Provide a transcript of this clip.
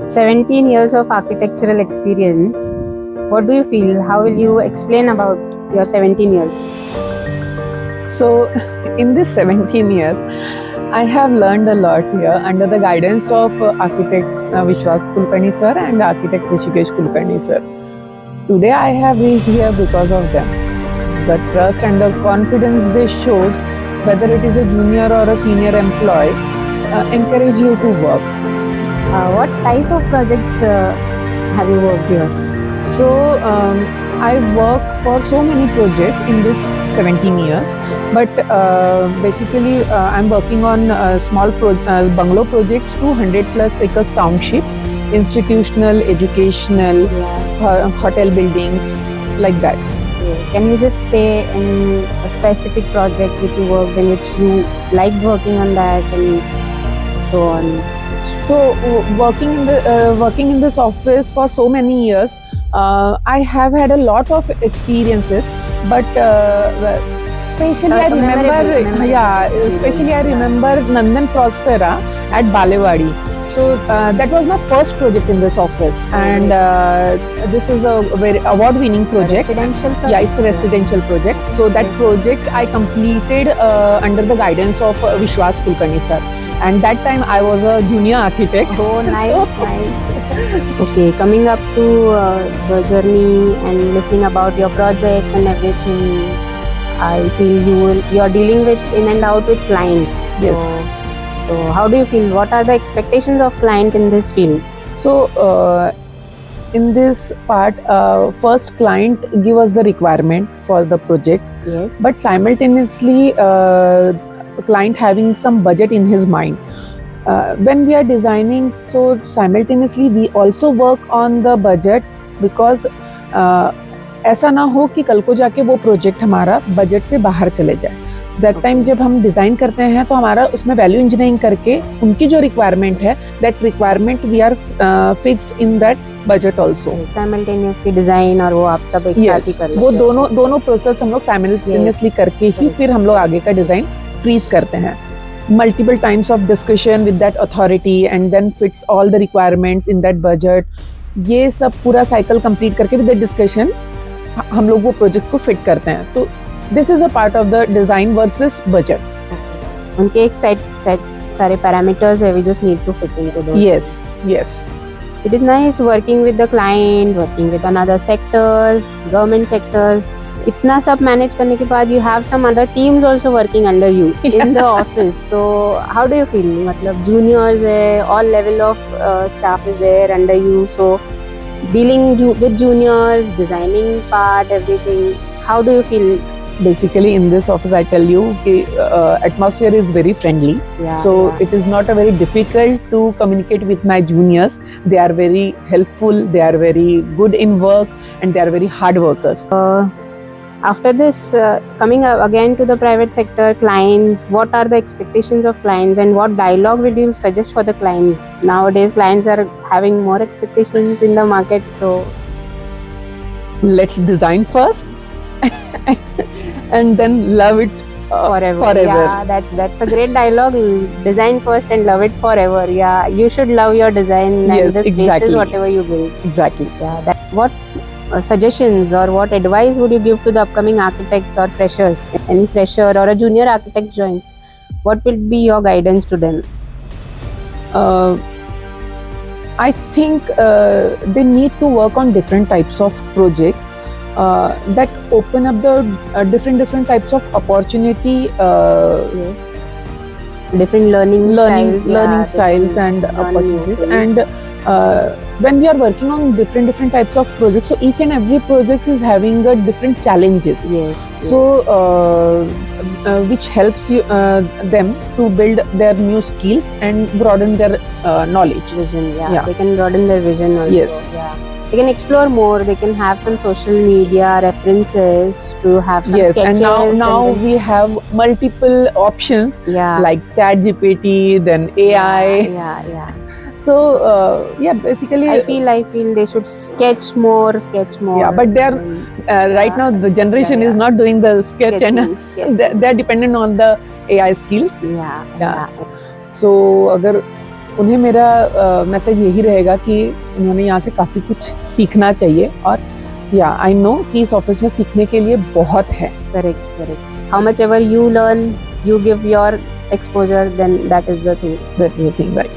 17 years of architectural experience. What do you feel? How will you explain about your 17 years? So, in this 17 years, I have learned a lot here under the guidance of architects Vishwas Kulkarni sir and architect Rishikesh Kulkarni sir. Today I have reached here because of them. The trust and the confidence they shows, whether it is a junior or a senior employee, encourage you to work. What type of projects have you worked here? So I work for so many projects in this 17 years, but basically I'm working on small bungalow projects, 200 plus acres township, institutional, educational, hotel buildings, like that. Can you just say a specific project which you worked in, which you liked working on that, and so on? So working in this office for so many years, I have had a lot of experiences, but especially I remember Nandan Prospera at Balewadi. So that was my first project in this office, and this is a very award-winning project. Residential project? Yeah, it's a residential project. So that project I completed under the guidance of Vishwas Kulkarni sir. And that time I was a junior architect. Oh, nice, nice. Okay, coming up to the journey and listening about your projects and everything, I feel you're dealing with in and out with clients. Yes. So how do you feel? What are the expectations of client in this field? So in this part, first client give us the requirement for the projects. Yes. But simultaneously, client having some budget in his mind. When we are designing, so simultaneously we also work on the budget, because ऐसा ना हो कि कल को जाके वो project हमारा budget से बाहर चले जाए. दैट टाइम जब हम डिज़ाइन करते हैं तो हमारा उसमें वैल्यू इंजीनियरिंग करके उनकी जो रिक्वायरमेंट है, that requirement we are fixed in that budget also. Simultaneously design और वो आप सब एक साथ ही कर लेते हैं. वो दोनों प्रोसेस हम लोग साइमल्टेनियसली करके ही फिर हम लोग आगे का डिज़ाइन फ्रीज करते हैं. Multiple times of discussion with that authority and then fits all the requirements in that budget. ये सब पूरा साइकिल कंप्लीट करके विद द डिस्कशन हम लोग वो प्रोजेक्ट को फिट करते हैं. तो this is a part of the design versus budget. उनके एक सेट सारे पैरामीटर्स है, we just need to fit into those. Yes. It is nice working with the client, working with another sectors, government sectors. इतना सब manage करने के बाद you have some other teams also working under you in the office. So how do you feel? मतलब juniors है, all level of staff is there under you. So dealing with juniors, designing part, everything. How do you feel? Basically in this office I tell you atmosphere is very friendly. It is not a very difficult to communicate with my juniors. They are very helpful, they are very good in work, and they are very hard workers. After this, coming again to the private sector clients, what are the expectations of clients and what dialogue would you suggest for the clients? Nowadays clients are having more expectations in the market, so let's design first and then love it forever. Yeah, that's a great dialogue. Design first and love it forever. Yeah, you should love your design and the spaces whatever you build. Exactly. Yeah. What suggestions or what advice would you give to the upcoming architects or freshers? Any fresher or a junior architect joins, what will be your guidance to them? I think they need to work on different types of projects that open up the different types of opportunity. Yes. Different learning styles and opportunities. And when we are working on different types of projects, so each and every project is having a different challenges. Yes. So which helps you them to build their new skills and broaden their knowledge. Vision. Yeah. They can broaden their vision also. Yes. Yeah. They can explore more. They can have some social media references to have some sketches. And now we have multiple options, like ChatGPT, then AI. Yeah. So basically I feel they should sketch more. Yeah, but they are right now the generation is not doing the sketch and they are dependent on the AI skills. Yeah. So अगर उन्हें मेरा message यही रहेगा कि उन्होंने यहाँ से काफ़ी कुछ सीखना चाहिए। और या आई नो कि इस ऑफिस में सीखने के लिए बहुत है। Correct. How much ever you learn, you give your exposure, then that is the thing. That is the thing, right.